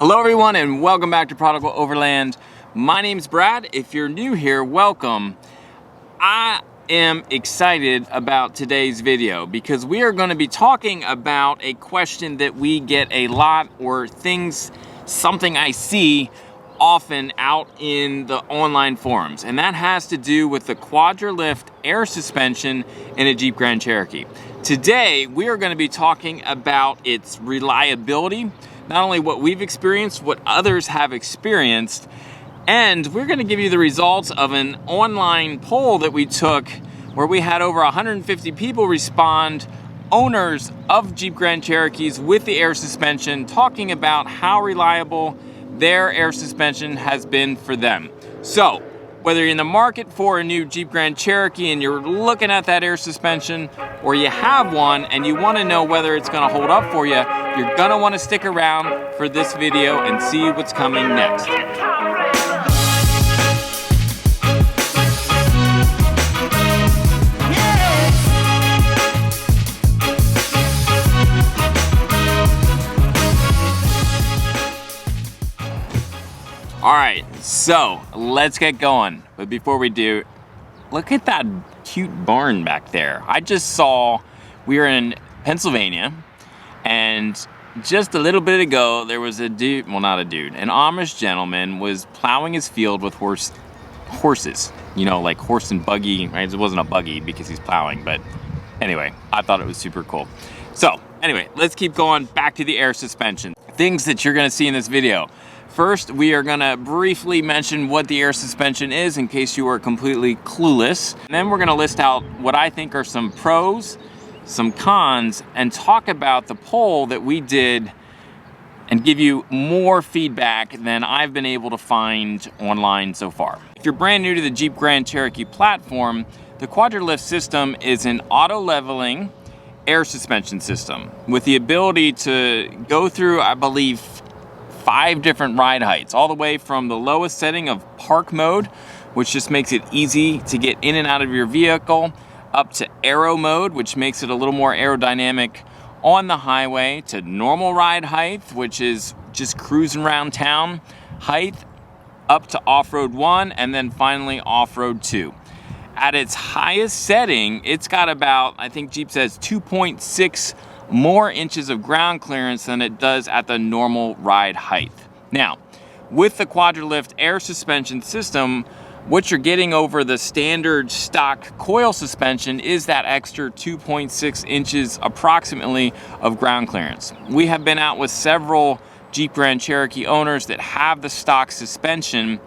Hello everyone and welcome back to Prodigal Overland. My name's Brad. If you're new here, welcome. I am excited about today's video because we are going to be talking about a question that we get a lot, or something I see often out in the online forums, and that has to do with the Quadra Lift air suspension in a Jeep Grand Cherokee. Today we are going to be talking about its reliability, not only what we've experienced, what others have experienced, and we're going to give you the results of an online poll that we took where we had over 150 people respond, owners of Jeep Grand Cherokees with the air suspension, talking about how reliable their air suspension has been for them. So, whether you're in the market for a new Jeep Grand Cherokee and you're looking at that air suspension, or you have one and you want to know whether it's going to hold up for you, you're going to want to stick around for this video and see what's coming next. All right, so let's get going. But before we do, look at that cute barn back there. I just saw, we were in Pennsylvania, and just a little bit ago, there was a dude, well not a dude, an Amish gentleman was plowing his field with horses. You know, like horse and buggy, right? It wasn't a buggy because he's plowing, but anyway, I thought it was super cool. So anyway, let's keep going back to the air suspension. Things that you're gonna see in this video. First, we are gonna briefly mention what the air suspension is in case you are completely clueless. And then we're gonna list out what I think are some pros, some cons, and talk about the poll that we did and give you more feedback than I've been able to find online so far. If you're brand new to the Jeep Grand Cherokee platform, the Quadra Lift system is an auto-leveling air suspension system with the ability to go through, I believe, 5 different ride heights, all the way from the lowest setting of park mode, which just makes it easy to get in and out of your vehicle, up to aero mode, which makes it a little more aerodynamic on the highway, to normal ride height, which is just cruising around town height, up to off-road 1, and then finally off-road 2. At its highest setting, it's got about, I think Jeep says 2.6 more inches of ground clearance than it does at the normal ride height. Now, with the Quadra Lift air suspension system, what you're getting over the standard stock coil suspension is that extra 2.6 inches approximately of ground clearance. We have been out with several Jeep Grand Cherokee owners that have the stock suspension,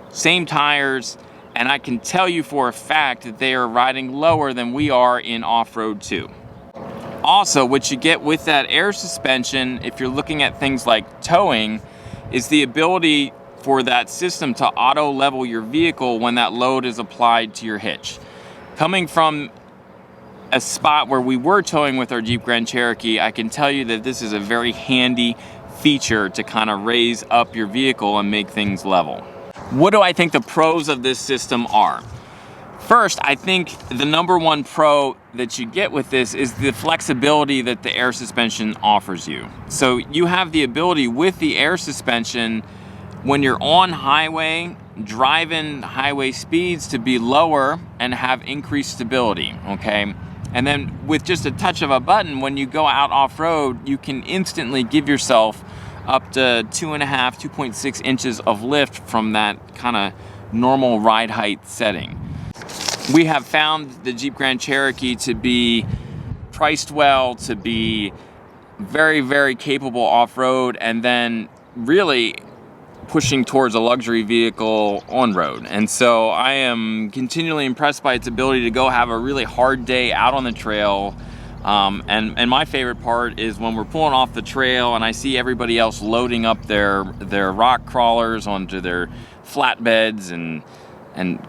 same tires, and I can tell you for a fact that they are riding lower than we are in off-road 2. Also, what you get with that air suspension, if you're looking at things like towing, is the ability for that system to auto level your vehicle when that load is applied to your hitch. Coming from a spot where we were towing with our Jeep Grand Cherokee, I can tell you that this is a very handy feature to kind of raise up your vehicle and make things level. What do I think the pros of this system are? First, I think the number one pro that you get with this is the flexibility that the air suspension offers you. So you have the ability with the air suspension, when you're on highway, driving highway speeds to be lower and have increased stability, okay? And then with just a touch of a button, when you go out off-road, you can instantly give yourself up to 2.6 inches of lift from that kind of normal ride height setting. We have found the Jeep Grand Cherokee to be priced well, to be very, very capable off-road, and then really pushing towards a luxury vehicle on-road. And so I am continually impressed by its ability to go have a really hard day out on the trail. And my favorite part is when we're pulling off the trail and I see everybody else loading up their rock crawlers onto their flatbeds and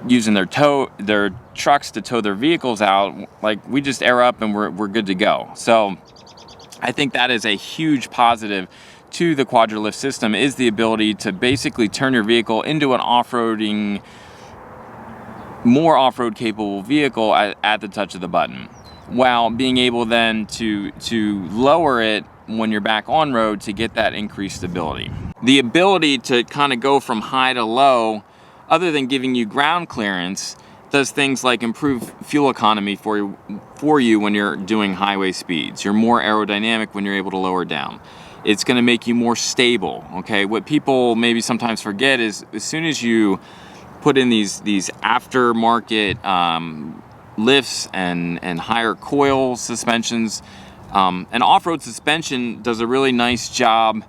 using their trucks to tow their vehicles out. Like, we just air up and we're good to go. So I think that is a huge positive to the Quadra Lift system, is the ability to basically turn your vehicle into an off-roading, more off-road capable vehicle at the touch of the button, while being able then to lower it when you're back on road to get that increased stability. The ability to kind of go from high to low, other than giving you ground clearance, does things like improve fuel economy for you when you're doing highway speeds. You're more aerodynamic when you're able to lower down. It's going to make you more stable. Okay, what people maybe sometimes forget is as soon as you put in these aftermarket lifts and higher coil suspensions, an off-road suspension does a really nice job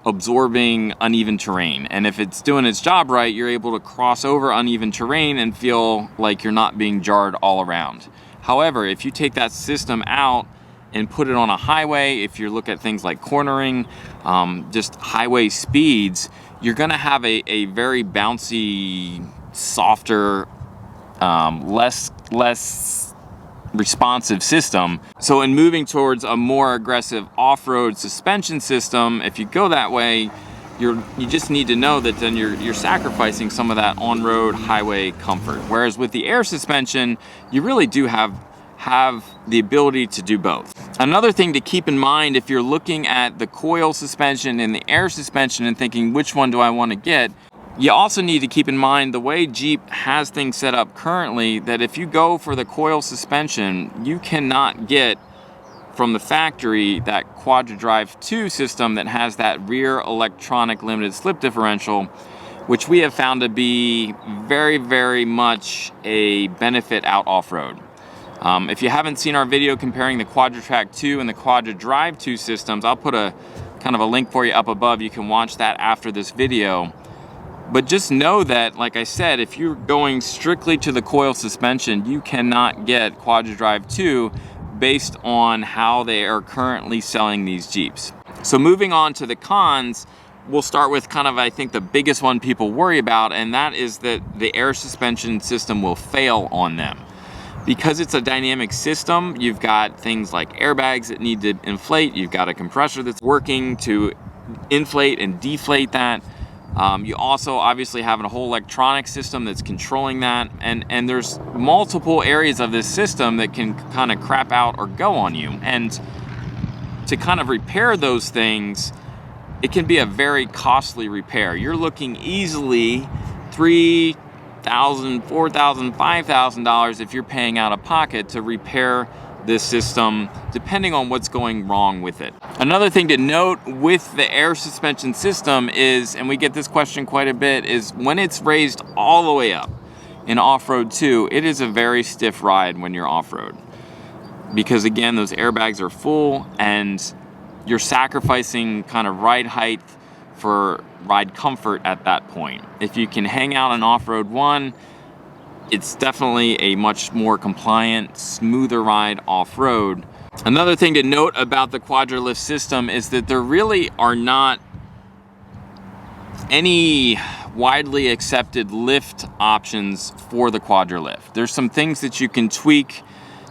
absorbing uneven terrain, and if it's doing its job right, you're able to cross over uneven terrain and feel like you're not being jarred all around. However, if you take that system out and put it on a highway, if you look at things like cornering, just highway speeds, you're gonna have a very bouncy, softer, less responsive system. So in moving towards a more aggressive off-road suspension system, if you go that way, you just need to know that then you're sacrificing some of that on-road highway comfort. Whereas with the air suspension, you really do have the ability to do both. Another thing to keep in mind if you're looking at the coil suspension and the air suspension and thinking, which one do I want to get? You also need to keep in mind the way Jeep has things set up currently, that if you go for the coil suspension, you cannot get from the factory that QuadraLift 2 system that has that rear electronic limited slip differential, which we have found to be very, very much a benefit out off-road. If you haven't seen our video comparing the QuadraLift 2 and the QuadraLift 2 systems, I'll put a kind of a link for you up above. You can watch that after this video. But just know that, like I said, if you're going strictly to the coil suspension, you cannot get QuadraLift 2 based on how they are currently selling these Jeeps. So moving on to the cons, we'll start with kind of, I think, the biggest one people worry about, and that is that the air suspension system will fail on them. Because it's a dynamic system, you've got things like airbags that need to inflate, you've got a compressor that's working to inflate and deflate that. You also obviously have a whole electronic system that's controlling that, and there's multiple areas of this system that can kind of crap out or go on you. And to kind of repair those things, it can be a very costly repair. You're looking easily $3,000, $4,000, $5,000 if you're paying out of pocket to repair this system, depending on what's going wrong with it. Another thing to note with the air suspension system is, and we get this question quite a bit, is when it's raised all the way up in off-road too, it is a very stiff ride when you're off-road. Because again, those airbags are full and you're sacrificing kind of ride height for ride comfort at that point. If you can hang out on off-road one, it's definitely a much more compliant, smoother ride off-road. Another thing to note about the QuadraLift system is that there really are not any widely accepted lift options for the QuadraLift. There's some things that you can tweak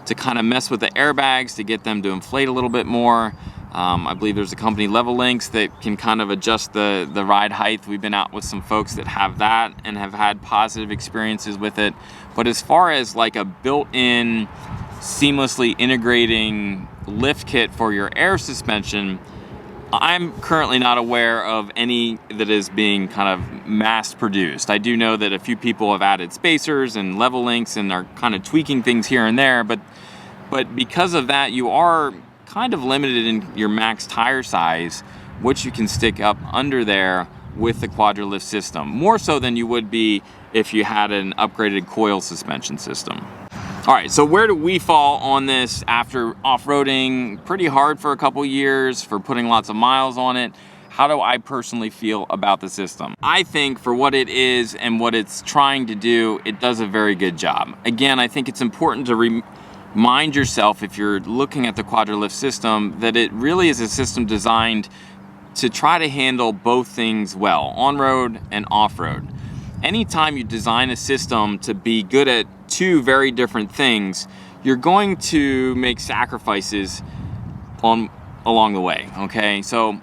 to kind of mess with the airbags to get them to inflate a little bit more. I believe there's a company, Level Links, that can kind of adjust the ride height. We've been out with some folks that have that and have had positive experiences with it. But as far as like a built-in, seamlessly integrating lift kit for your air suspension, I'm currently not aware of any that is being kind of mass produced. I do know that a few people have added spacers and level links and are kind of tweaking things here and there, but because of that, you are kind of limited in your max tire size, which you can stick up under there with the QuadraLift system, more so than you would be if you had an upgraded coil suspension system. All right, so where do we fall on this after off-roading pretty hard for a couple years, for putting lots of miles on it? How do I personally feel about the system? I think for what it is and what it's trying to do, it does a very good job. Again, I think it's important to remind yourself, if you're looking at the QuadraLift system, that it really is a system designed to try to handle both things well, on-road and off-road. Anytime you design a system to be good at two very different things, you're going to make sacrifices along the way, okay? So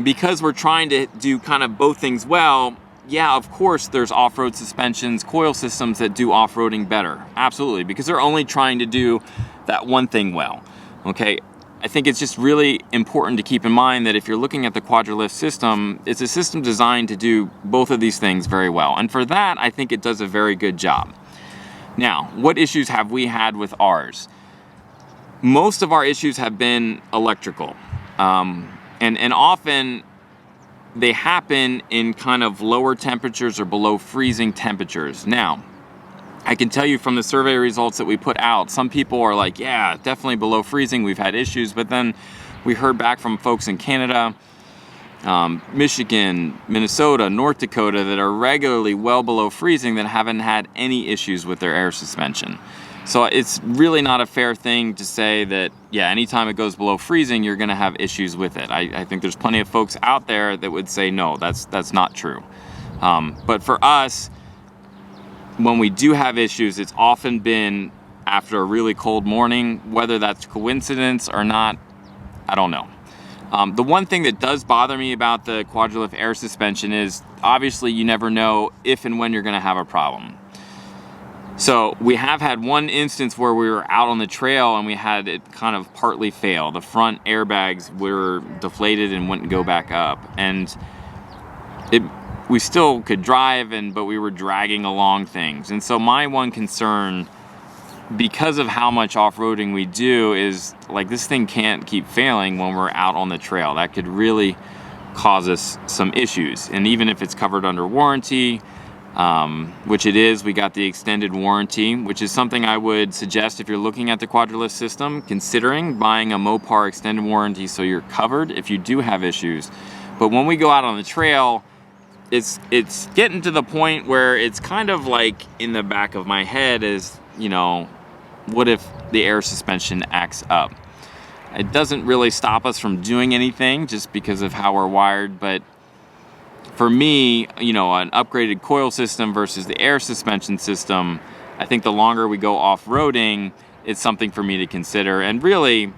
because we're trying to do kind of both things well, yeah, of course there's off-road suspensions, coil systems that do off-roading better. Absolutely, because they're only trying to do that one thing well, okay? I think it's just really important to keep in mind that if you're looking at the QuadraLift system, it's a system designed to do both of these things very well. And for that, I think it does a very good job. Now, what issues have we had with ours? Most of our issues have been electrical. And often they happen in kind of lower temperatures or below freezing temperatures. Now, I can tell you from the survey results that we put out, some people are like, yeah, definitely below freezing, we've had issues, but then we heard back from folks in Canada, Michigan, Minnesota, North Dakota that are regularly well below freezing that haven't had any issues with their air suspension. So it's really not a fair thing to say that, yeah, anytime it goes below freezing, you're gonna have issues with it. I think there's plenty of folks out there that would say, no, that's not true. But for us, when we do have issues, it's often been after a really cold morning. Whether that's coincidence or not, I don't know. The one thing that does bother me about the QuadraLift air suspension is obviously you never know if and when you're gonna have a problem. So we have had one instance where we were out on the trail and we had it kind of partly fail. The front airbags were deflated and wouldn't go back up. And we still could drive, but we were dragging along things. And so my one concern, because of how much off-roading we do, is like this thing can't keep failing when we're out on the trail. That could really cause us some issues. And even if it's covered under warranty, which it is, we got the extended warranty, which is something I would suggest if you're looking at the QuadraLift system, considering buying a Mopar extended warranty so you're covered if you do have issues. But when we go out on the trail, it's getting to the point where it's kind of like in the back of my head is, you know, what if the air suspension acts up? It doesn't really stop us from doing anything just because of how we're wired, but for me, you know, an upgraded coil system versus the air suspension system, I think the longer we go off-roading, it's something for me to consider. And really,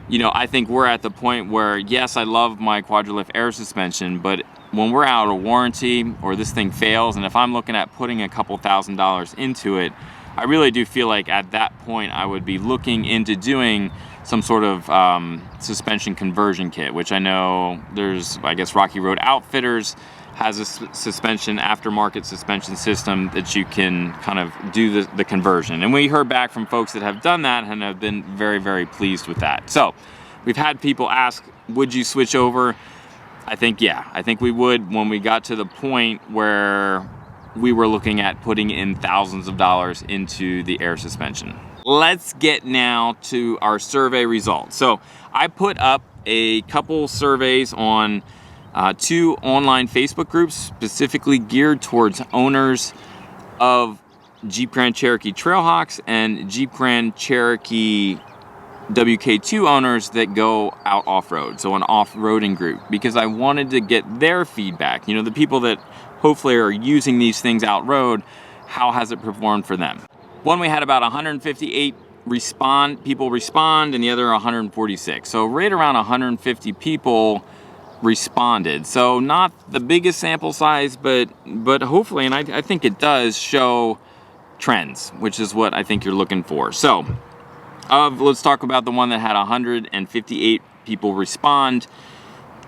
you know, I think we're at the point where, yes, I love my QuadraLift air suspension, but when we're out of warranty or this thing fails, and if I'm looking at putting a couple $1,000s into it, I really do feel like at that point I would be looking into doing some sort of suspension conversion kit, which I know there's, I guess, Rocky Road Outfitters has a suspension, aftermarket suspension system that you can kind of do the conversion. And we heard back from folks that have done that and have been very, very pleased with that. So we've had people ask, would you switch over? I think, yeah, I think we would when we got to the point where we were looking at putting in thousands of dollars into the air suspension. Let's get now to our survey results. So I put up a couple surveys on 2 online Facebook groups specifically geared towards owners of Jeep Grand Cherokee Trailhawks and Jeep Grand Cherokee WK2 owners that go out off-road, so an off-roading group, because I wanted to get their feedback. You know, the people that hopefully are using these things out road, how has it performed for them? One, we had about 158 people respond, and the other 146. So right around 150 people responded. So not the biggest sample size, but hopefully, and I think it does show trends, which is what I think you're looking for. So let's talk about the one that had 158 people respond.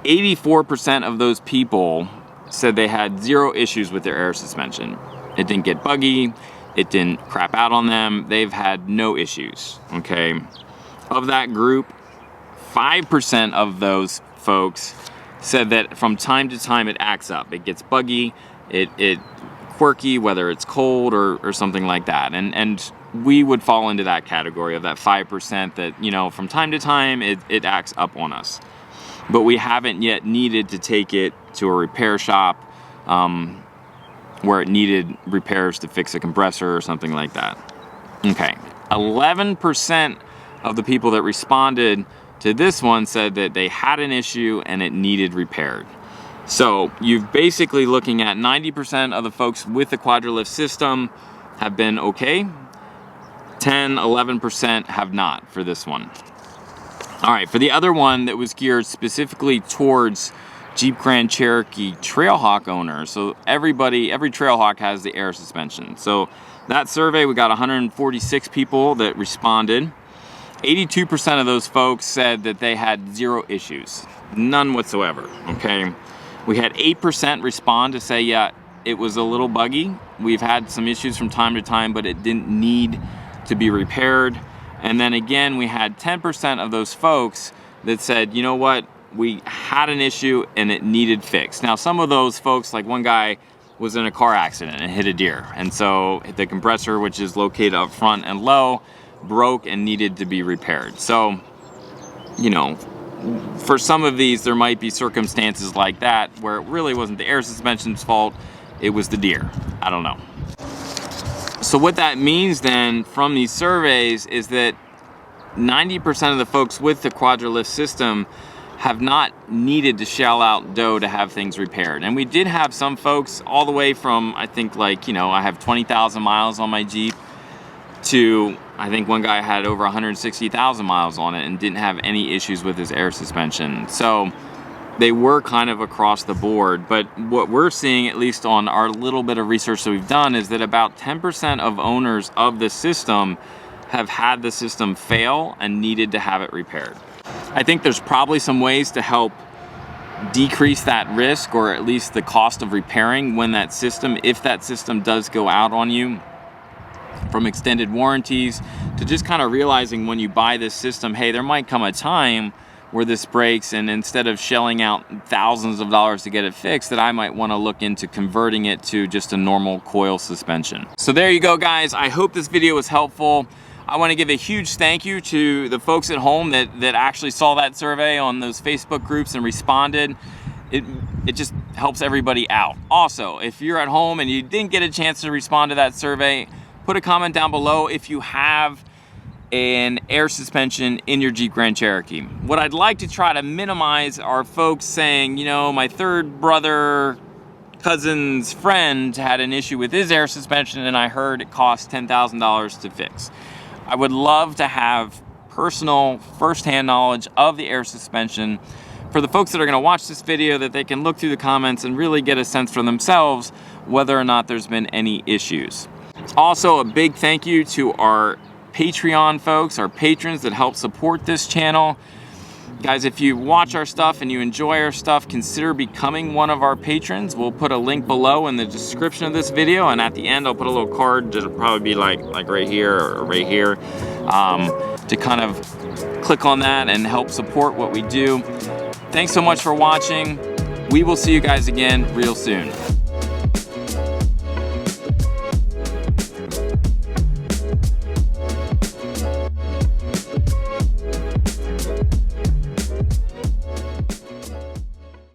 84% of those people said they had 0 issues with their air suspension. It didn't get buggy, it didn't crap out on them, they've had no issues, okay? Of that group, 5% of those folks said that from time to time it acts up. It gets buggy, it quirky, whether it's cold or something like that. And we would fall into that category of that 5% that, you know, from time to time it acts up on us. But we haven't yet needed to take it to a repair shop where it needed repairs to fix a compressor or something like that. Okay, 11% of the people that responded to this one said that they had an issue and it needed repaired. So you're basically looking at 90% of the folks with the QuadraLift system have been okay. 11% have not for this one. All right, for the other one that was geared specifically towards Jeep Grand Cherokee Trailhawk owners, so every Trailhawk has the air suspension. So that survey, we got 146 people that responded. 82% of those folks said that they had 0 issues, none whatsoever, okay? We had 8% respond to say, yeah, it was a little buggy. We've had some issues from time to time, but it didn't need to be repaired. And then again, we had 10% of those folks that said, you know what, we had an issue and it needed fixed. Now, some of those folks, like one guy was in a car accident and hit a deer. And so the compressor, which is located up front and low, broke and needed to be repaired. So, you know, for some of these, there might be circumstances like that where it really wasn't the air suspension's fault, it was the deer. I don't know. So what that means then from these surveys is that 90% of the folks with the Quadra Lift system have not needed to shell out dough to have things repaired. And we did have some folks all the way from, I think, like, you know, I have 20,000 miles on my Jeep to, I think one guy had over 160,000 miles on it and didn't have any issues with his air suspension. So they were kind of across the board, but what we're seeing, at least on our little bit of research that we've done, is that about 10% of owners of the system have had the system fail and needed to have it repaired. I think there's probably some ways to help decrease that risk, or at least the cost of repairing when that system, if that system does go out on you, from extended warranties to just kind of realizing when you buy this system, hey, there might come a time where this breaks, and instead of shelling out thousands of dollars to get it fixed, that I might want to look into converting it to just a normal coil suspension. So there you go, guys. I hope this video was helpful. I want to give a huge thank you to the folks at home that actually saw that survey on those Facebook groups and responded. It just helps everybody out. Also, if you're at home and you didn't get a chance to respond to that survey, put a comment down below if you have an air suspension in your Jeep Grand Cherokee. What I'd like to try to minimize are folks saying, you know, my third brother, cousin's friend had an issue with his air suspension and I heard it cost $10,000 to fix. I would love to have personal, first-hand knowledge of the air suspension for the folks that are going to watch this video, that they can look through the comments and really get a sense for themselves whether or not there's been any issues. Also, a big thank you to our Patreon folks, our patrons that help support this channel. Guys, if you watch our stuff and you enjoy our stuff, consider becoming one of our patrons. We'll put a link below in the description of this video, and at the end I'll put a little card that'll probably be like right here or right here, to kind of click on that and help support what we do. Thanks so much for watching. We will see you guys again real soon.